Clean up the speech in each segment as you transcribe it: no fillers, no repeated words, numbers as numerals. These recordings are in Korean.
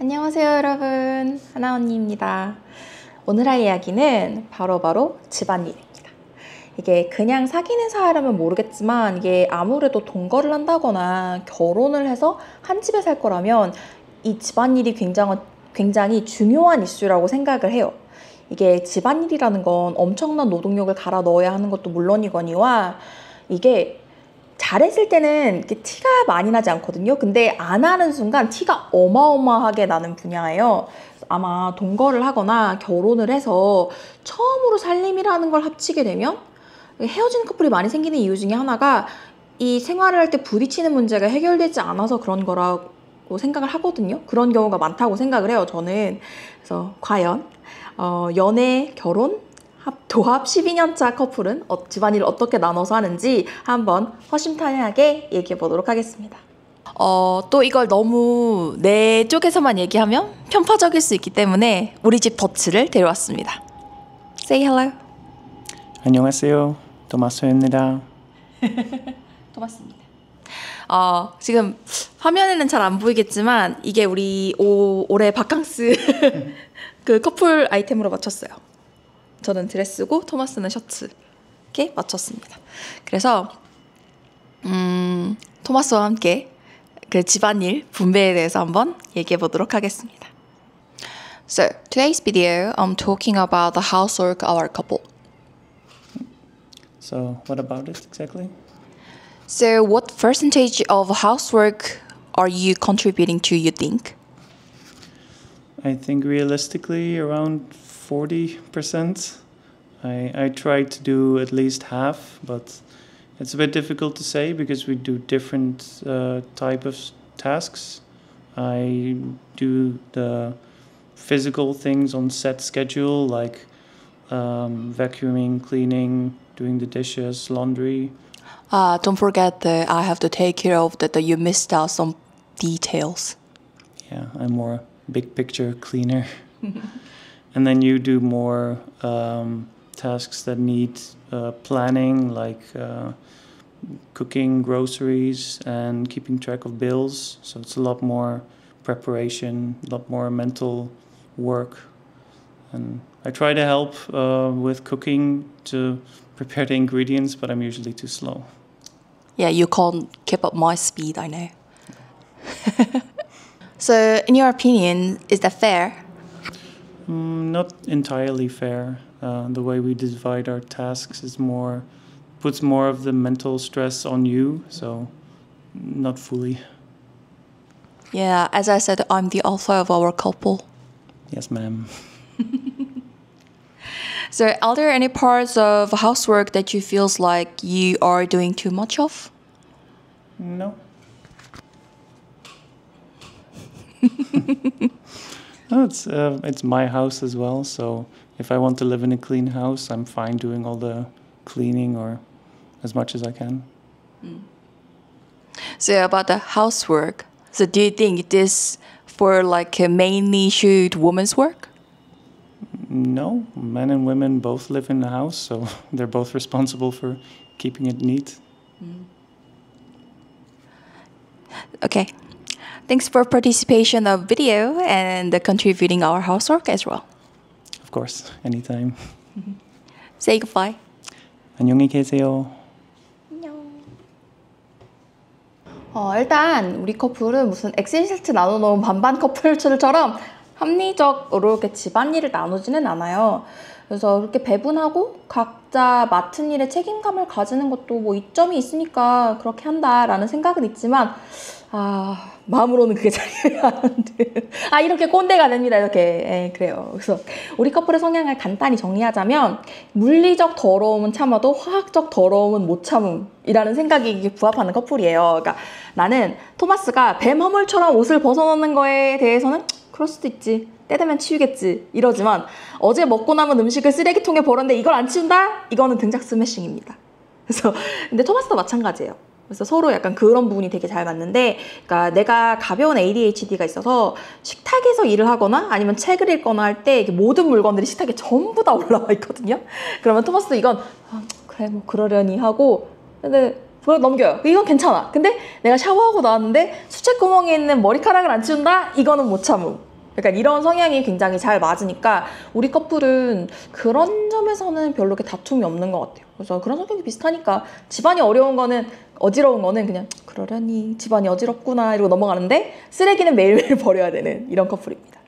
안녕하세요 여러분, 하나 언니입니다. 오늘 할 이야기는 바로 집안일입니다. 이게 그냥 사귀는 사이라면 모르겠지만 이게 아무래도 동거를 한다거나 결혼을 해서 한 집에 살 거라면 이 집안일이 굉장히 중요한 이슈라고 생각을 해요. 이게 집안일이라는 건 엄청난 노동력을 갈아 넣어야 하는 것도 물론이거니와 이게 잘했을 때는 이렇게 티가 많이 나지 않거든요. 근데 안 하는 순간 티가 어마어마하게 나는 분야예요. 아마 동거를 하거나 결혼을 해서 처음으로 살림이라는 걸 합치게 되면 헤어지는 커플이 많이 생기는 이유 중에 하나가 이 생활을 할 때 부딪히는 문제가 해결되지 않아서 그런 거라고 생각을 하거든요. 그런 경우가 많다고 생각을 해요, 저는. 그래서 과연 연애, 결혼, 도합 12년차 커플은 집안일을 어떻게 나눠서 하는지 한번 허심탄회하게 얘기해 보도록 하겠습니다. 또 이걸 너무 내 쪽에서만 얘기하면 편파적일 수 있기 때문에 우리 집 더치를 데려왔습니다. Say hello. 안녕하세요. 토마스입니다. 토마스입니다. 지금 화면에는 잘 안 보이겠지만 이게 우리 올해 바캉스 그 커플 아이템으로 맞췄어요. 저는 드레스고 토마스는 셔츠 이렇게 맞췄습니다. 그래서 토마스와 함께 그 집안일 분배에 대해서 한번 얘기해 보도록 하겠습니다. So today's video, I'm talking about the housework of our couple. So what about it exactly? So what percentage of housework are you contributing to, you think? I think realistically around 40%. I try to do at least half, but it's a bit difficult to say because we do different type of tasks. I do the physical things on set schedule, like vacuuming, cleaning, doing the dishes, laundry. Don't forget that I have to take care of that you missed out some details. Yeah, I'm more big picture cleaner. And then you do more tasks that need planning, like cooking, groceries, and keeping track of bills. So it's a lot more preparation, a lot more mental work. And I try to help with cooking to prepare the ingredients, but I'm usually too slow. Yeah, you can't keep up my speed, I know. So, in your opinion, is that fair? Not entirely fair. The way we divide our tasks puts more of the mental stress on you, so not fully. Yeah, as I said, I'm the alpha of our couple. Yes, ma'am. So, are there any parts of housework that you feels like you are doing too much of? No. No, it's my house as well, so if I want to live in a clean house, I'm fine doing all the cleaning or as much as I can. So about the housework, so do you think this for like mainly should women's work? No, men and women both live in the house, so they're both responsible for keeping it neat. Okay. Thanks for participation of video and contributing our housework as well. Of course, anytime. Say goodbye. 안녕히 계세요. 일단 우리 커플은 무슨 엑셀 시트 나눠놓은 반반 커플처럼 합리적으로 이렇게 집안일을 나누지는 않아요. 그래서 그렇게 배분하고 각자 맡은 일에 책임감을 가지는 것도 뭐 이점이 있으니까 그렇게 한다라는 생각은 있지만 마음으로는 그게 잘 이해가 안 돼. 이렇게 꼰대가 됩니다. 이렇게. 그래요. 그래서 우리 커플의 성향을 간단히 정리하자면 물리적 더러움은 참아도 화학적 더러움은 못 참음이라는 생각이 부합하는 커플이에요. 그러니까 나는 토마스가 뱀 허물처럼 옷을 벗어놓는 거에 대해서는 그럴 수도 있지. 때 되면 치우겠지. 이러지만 어제 먹고 남은 음식을 쓰레기통에 버렸는데 이걸 안 치운다? 이거는 등짝 스매싱입니다. 그래서 근데 토마스도 마찬가지예요. 그래서 서로 약간 그런 부분이 되게 잘 맞는데, 그러니까 내가 가벼운 ADHD가 있어서 식탁에서 일을 하거나 아니면 책을 읽거나 할 때 모든 물건들이 식탁에 전부 다 올라와 있거든요. 그러면 토마스도 이건 그래 뭐 그러려니 하고 근데 넘겨요. 이건 괜찮아. 근데 내가 샤워하고 나왔는데 수채구멍에 있는 머리카락을 안 치운다? 이거는 못 참음. 약간 이런 성향이 굉장히 잘 맞으니까 우리 커플은 그런 점에서는 별로 이렇게 다툼이 없는 것 같아요. 그래서 그런 성격이 비슷하니까 집안이 어려운 거는 어지러운 거는 그냥 그러려니 집안이 어지럽구나 이러고 넘어가는데 쓰레기는 매일매일 버려야 되는 이런 커플입니다.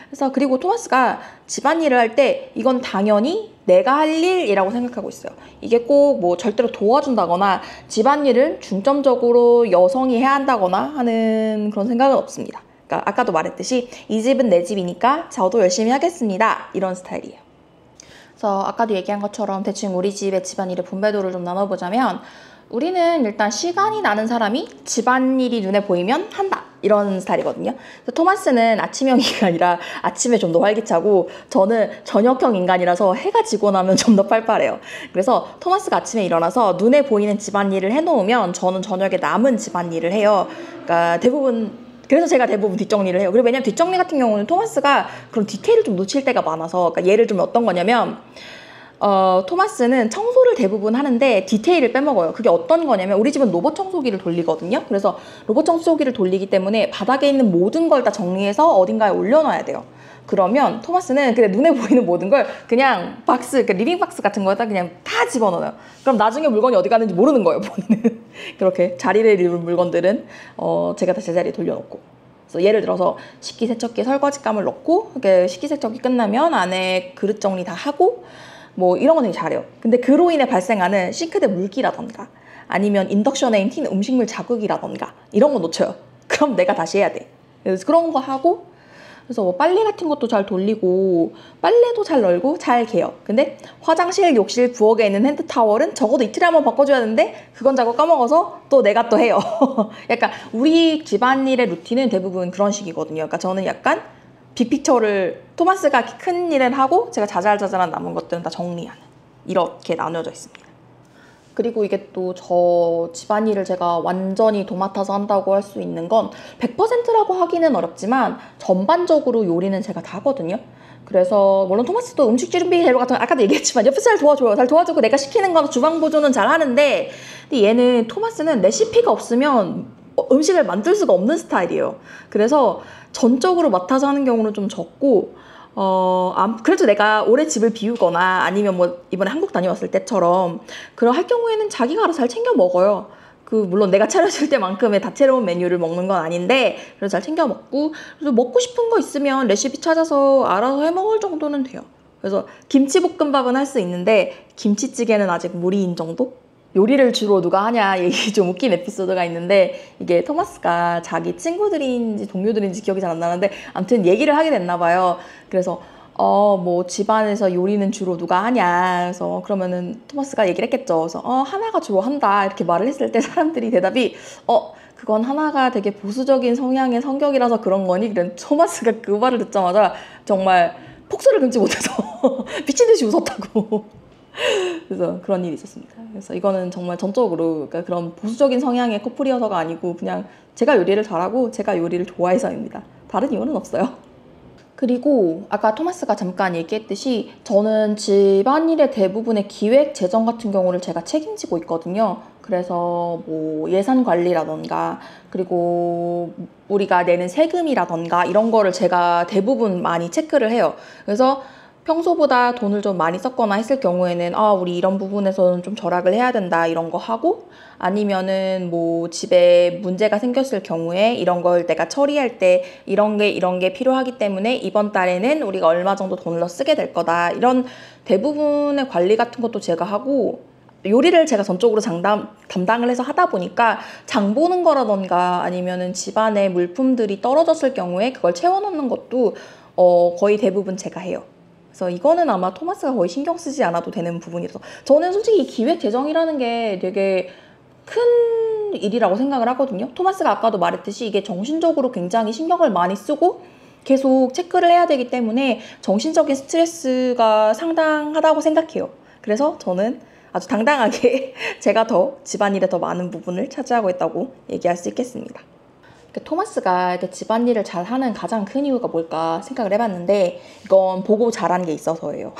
그래서 그리고 토마스가 집안일을 할 때 이건 당연히 내가 할 일이라고 생각하고 있어요. 이게 꼭 뭐 절대로 도와준다거나 집안일을 중점적으로 여성이 해야 한다거나 하는 그런 생각은 없습니다. 그러니까 아까도 말했듯이 이 집은 내 집이니까 저도 열심히 하겠습니다. 이런 스타일이에요. 그래서 아까도 얘기한 것처럼 대충 우리 집의 집안일의 분배도를 좀 나눠보자면 우리는 일단 시간이 나는 사람이 집안일이 눈에 보이면 한다. 이런 스타일이거든요. 그래서 토마스는 아침형 인간이라 아침에 좀 더 활기차고 저는 저녁형 인간이라서 해가 지고 나면 좀 더 팔팔해요. 그래서 토마스가 아침에 일어나서 눈에 보이는 집안일을 해놓으면 저는 저녁에 남은 집안일을 해요. 그러니까 그래서 제가 대부분 뒷정리를 해요. 그리고 왜냐면 뒷정리 같은 경우는 토마스가 그런 디테일을 좀 놓칠 때가 많아서 그러니까 예를 들면 어떤 거냐면 토마스는 청소를 대부분 하는데 디테일을 빼먹어요. 그게 어떤 거냐면 우리 집은 로봇 청소기를 돌리거든요. 그래서 로봇 청소기를 돌리기 때문에 바닥에 있는 모든 걸 다 정리해서 어딘가에 올려놔야 돼요. 그러면 토마스는 그냥 눈에 보이는 모든 걸 그냥 그러니까 리빙 박스 같은 거에다 그냥 다 집어넣어요. 그럼 나중에 물건이 어디 가는지 모르는 거예요, 본인은. 그렇게 자리를 잃은 물건들은 제가 다 제자리에 돌려놓고. 그래서 예를 들어서 식기세척기에 설거지감을 넣고 식기세척기 끝나면 안에 그릇 정리 다 하고 뭐 이런 거 되게 잘해요. 근데 그로 인해 발생하는 싱크대 물기라던가 아니면 인덕션에 튄 음식물 자국이라던가 이런 거 놓쳐요. 그럼 내가 다시 해야 돼. 그래서 그런 거 하고 그래서 뭐 빨래 같은 것도 잘 돌리고 빨래도 잘 널고 잘 개요. 근데 화장실, 욕실, 부엌에 있는 핸드타월은 적어도 이틀에 한번 바꿔줘야 되는데 그건 자꾸 까먹어서 또 내가 또 해요. 약간 우리 집안일의 루틴은 대부분 그런 식이거든요. 그러니까 저는 약간 빅픽처를 토마스가 큰 일을 하고 제가 자잘자잘한 남은 것들은 다 정리하는 이렇게 나눠져 있습니다. 그리고 이게 또 저 집안일을 제가 완전히 도맡아서 한다고 할 수 있는 건 100%라고 하기는 어렵지만 전반적으로 요리는 제가 다 하거든요. 그래서 물론 토마스도 음식 준비 재료 같은 거 아까도 얘기했지만 옆에서 잘 도와줘요. 잘 도와주고 내가 시키는 건 주방 보조는 잘 하는데 근데 얘는 토마스는 레시피가 없으면 음식을 만들 수가 없는 스타일이에요. 그래서 전적으로 맡아서 하는 경우는 좀 적고 그래도 내가 오래 집을 비우거나 아니면 뭐 이번에 한국 다녀왔을 때처럼 그런 할 경우에는 자기가 알아서 잘 챙겨 먹어요. 물론 내가 차려줄 때만큼의 다채로운 메뉴를 먹는 건 아닌데 그래서 잘 챙겨 먹고 그래서 먹고 싶은 거 있으면 레시피 찾아서 알아서 해 먹을 정도는 돼요. 그래서 김치볶음밥은 할 수 있는데 김치찌개는 아직 무리인 정도? 요리를 주로 누가 하냐 얘기 좀 웃긴 에피소드가 있는데 이게 토마스가 자기 친구들인지 동료들인지 기억이 잘 안 나는데 아무튼 얘기를 하게 됐나 봐요. 그래서 뭐 집안에서 요리는 주로 누가 하냐 그래서 그러면은 토마스가 얘기를 했겠죠. 그래서 하나가 주로 한다 이렇게 말을 했을 때 사람들이 대답이 그건 하나가 되게 보수적인 성향의 성격이라서 그런 거니? 그런 토마스가 그 말을 듣자마자 정말 폭소를 금치 못해서 미친 듯이 웃었다고. 그래서 그런 일이 있었습니다. 그래서 이거는 정말 전적으로 그러니까 그런 보수적인 성향의 커플이어서가 아니고 그냥 제가 요리를 잘하고 제가 요리를 좋아해서입니다. 다른 이유는 없어요. 그리고 아까 토마스가 잠깐 얘기했듯이 저는 집안일의 대부분의 기획, 재정 같은 경우를 제가 책임지고 있거든요. 그래서 뭐 예산 관리라던가 그리고 우리가 내는 세금이라던가 이런 거를 제가 대부분 많이 체크를 해요. 그래서 평소보다 돈을 좀 많이 썼거나 했을 경우에는 우리 이런 부분에서는 좀 절약을 해야 된다 이런 거 하고 아니면은 뭐 집에 문제가 생겼을 경우에 이런 걸 내가 처리할 때 이런 게 필요하기 때문에 이번 달에는 우리가 얼마 정도 돈을 더 쓰게 될 거다 이런 대부분의 관리 같은 것도 제가 하고 요리를 제가 전적으로 담당을 해서 하다 보니까 장 보는 거라던가 아니면은 집안에 물품들이 떨어졌을 경우에 그걸 채워넣는 것도 거의 대부분 제가 해요. 그래서 이거는 아마 토마스가 거의 신경 쓰지 않아도 되는 부분이라서 저는 솔직히 기획 재정이라는 게 되게 큰 일이라고 생각을 하거든요. 토마스가 아까도 말했듯이 이게 정신적으로 굉장히 신경을 많이 쓰고 계속 체크를 해야 되기 때문에 정신적인 스트레스가 상당하다고 생각해요. 그래서 저는 아주 당당하게 제가 더 집안일에 더 많은 부분을 차지하고 있다고 얘기할 수 있겠습니다. 토마스가 이렇게 집안일을 잘하는 가장 큰 이유가 뭘까 생각을 해봤는데 이건 보고 자란 게 있어서예요.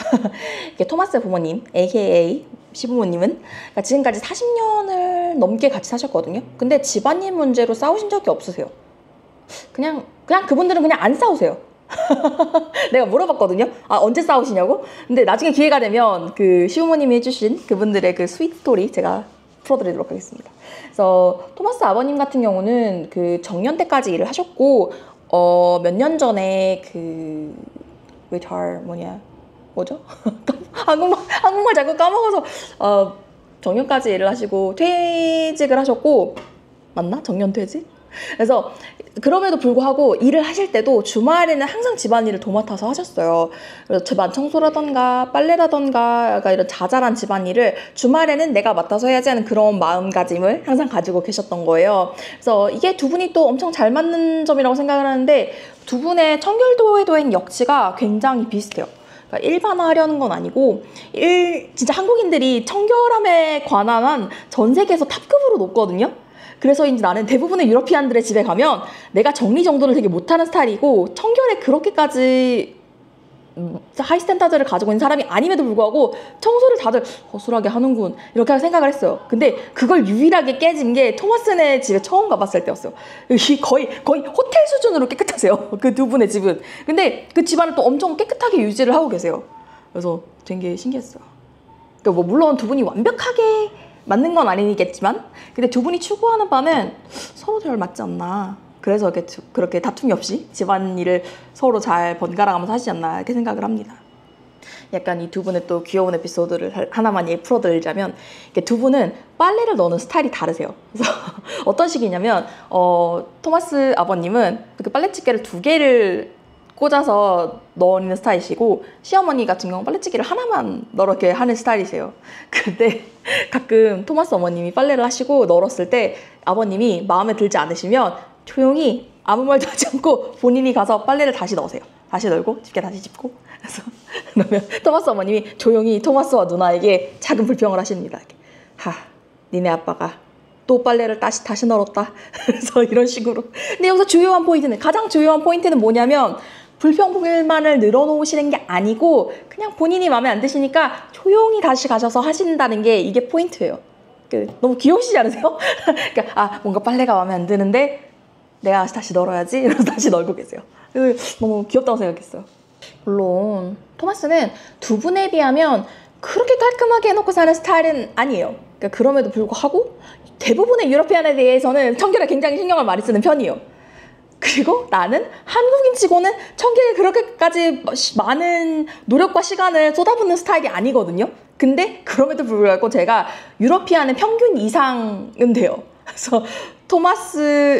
토마스 부모님, AKA 시부모님은 지금까지 40년을 넘게 같이 사셨거든요. 근데 집안일 문제로 싸우신 적이 없으세요. 그냥 그분들은 그냥 안 싸우세요. 내가 물어봤거든요. 아, 언제 싸우시냐고? 근데 나중에 기회가 되면 그 시부모님이 해주신 그분들의 그 스윗 스토리 제가 풀어드리도록 하겠습니다. 그래서 토마스 아버님 같은 경우는 그 정년 때까지 일을 하셨고, 몇 년 전에 그 retire 뭐죠? 한국말 자꾸 까먹어서 정년까지 일을 하시고 퇴직을 하셨고, 맞나? 정년 퇴직? 그래서 그럼에도 불구하고 일을 하실 때도 주말에는 항상 집안일을 도맡아서 하셨어요. 그래서 집안 청소라던가 빨래라던가 약간 이런 자잘한 집안일을 주말에는 내가 맡아서 해야지 하는 그런 마음가짐을 항상 가지고 계셨던 거예요. 그래서 이게 두 분이 또 엄청 잘 맞는 점이라고 생각을 하는데, 두 분의 청결도에 대한 역치가 굉장히 비슷해요. 그러니까 일반화하려는 건 아니고, 진짜 한국인들이 청결함에 관한 한 전 세계에서 탑급으로 높거든요. 그래서 이제 나는 대부분의 유러피안들의 집에 가면 내가 정리정돈을 되게 못하는 스타일이고, 청결에 그렇게까지 하이 스탠다드를 가지고 있는 사람이 아님에도 불구하고 청소를 다들 허술하게 하는군, 이렇게 생각을 했어요. 근데 그걸 유일하게 깨진 게 토마스네 집에 처음 가봤을 때였어요. 거의 호텔 수준으로 깨끗하세요. 그 두 분의 집은. 근데 그 집안을 또 엄청 깨끗하게 유지를 하고 계세요. 그래서 되게 신기했어요. 그러니까 뭐 물론 두 분이 완벽하게 맞는 건 아니겠지만, 근데 두 분이 추구하는 바는 서로 잘 맞지 않나. 그래서 그렇게 다툼이 없이 집안일을 서로 잘 번갈아가면서 하시지 않나, 이렇게 생각을 합니다. 약간 이 두 분의 또 귀여운 에피소드를 하나만 풀어드리자면, 두 분은 빨래를 넣는 스타일이 다르세요. 그래서 어떤 식이냐면, 토마스 아버님은 그 빨래집게를 2개를 꽂아서 넣는 스타일이시고, 시어머니 같은 경우는 빨래집게를 하나만 넣게 하는 스타일이세요. 근데 가끔 토마스 어머님이 빨래를 하시고 널었을 때 아버님이 마음에 들지 않으시면 조용히 아무 말도 하지 않고 본인이 가서 빨래를 다시 넣으세요. 다시 널고 집게 다시 짚고. 그래서 그러면 토마스 어머님이 조용히 토마스와 누나에게 작은 불평을 하십니다. 니네 아빠가 또 빨래를 다시 널었다. 그래서 이런 식으로. 근데 여기서 가장 주요한 포인트는 뭐냐면, 불평불만을 늘어놓으시는 게 아니고 그냥 본인이 마음에 안 드시니까 조용히 다시 가셔서 하신다는 게, 이게 포인트예요. 너무 귀여우시지 않으세요? 그러니까 뭔가 빨래가 마음에 안 드는데 내가 다시 널어야지 이러면서 다시 널고 계세요. 너무 귀엽다고 생각했어요. 물론 토마스는 두 분에 비하면 그렇게 깔끔하게 해놓고 사는 스타일은 아니에요. 그러니까 그럼에도 불구하고 대부분의 유러피안에 대해서는 청결에 굉장히 신경을 많이 쓰는 편이에요. 그리고 나는 한국인치고는 청결에 그렇게까지 많은 노력과 시간을 쏟아붓는 스타일이 아니거든요. 근데 그럼에도 불구하고 제가 유러피안의 평균 이상은 돼요. 그래서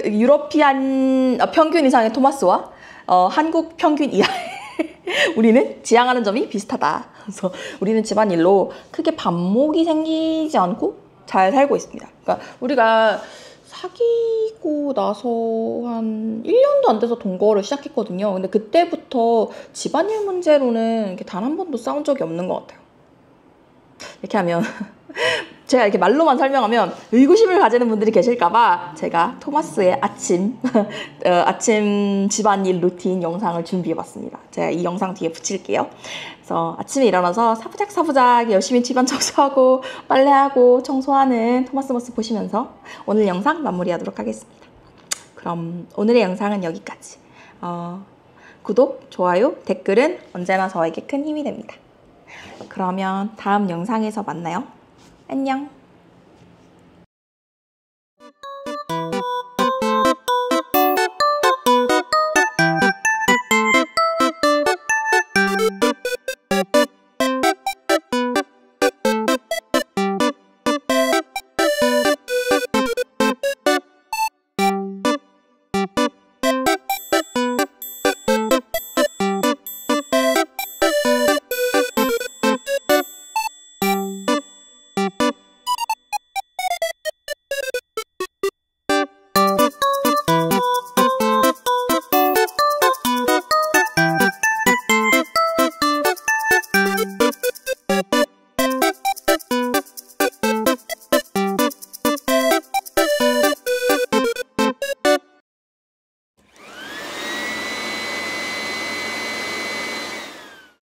유러피안 평균 이상의 토마스와 한국 평균 이하의 우리는 지향하는 점이 비슷하다. 그래서 우리는 집안일로 크게 반목이 생기지 않고 잘 살고 있습니다. 그러니까 우리가 사귀고 나서 한 1년도 안 돼서 동거를 시작했거든요. 근데 그때부터 집안일 문제로는 단 한 번도 싸운 적이 없는 것 같아요. 이렇게 하면 제가 이렇게 말로만 설명하면 의구심을 가지는 분들이 계실까봐 제가 토마스의 아침 집안일 루틴 영상을 준비해봤습니다. 제가 이 영상 뒤에 붙일게요. 그래서 아침에 일어나서 사부작 열심히 집안 청소하고 빨래하고 청소하는 토마스 모습 보시면서 오늘 영상 마무리하도록 하겠습니다. 그럼 오늘의 영상은 여기까지. 구독, 좋아요, 댓글은 언제나 저에게 큰 힘이 됩니다. 그러면 다음 영상에서 만나요. 안녕.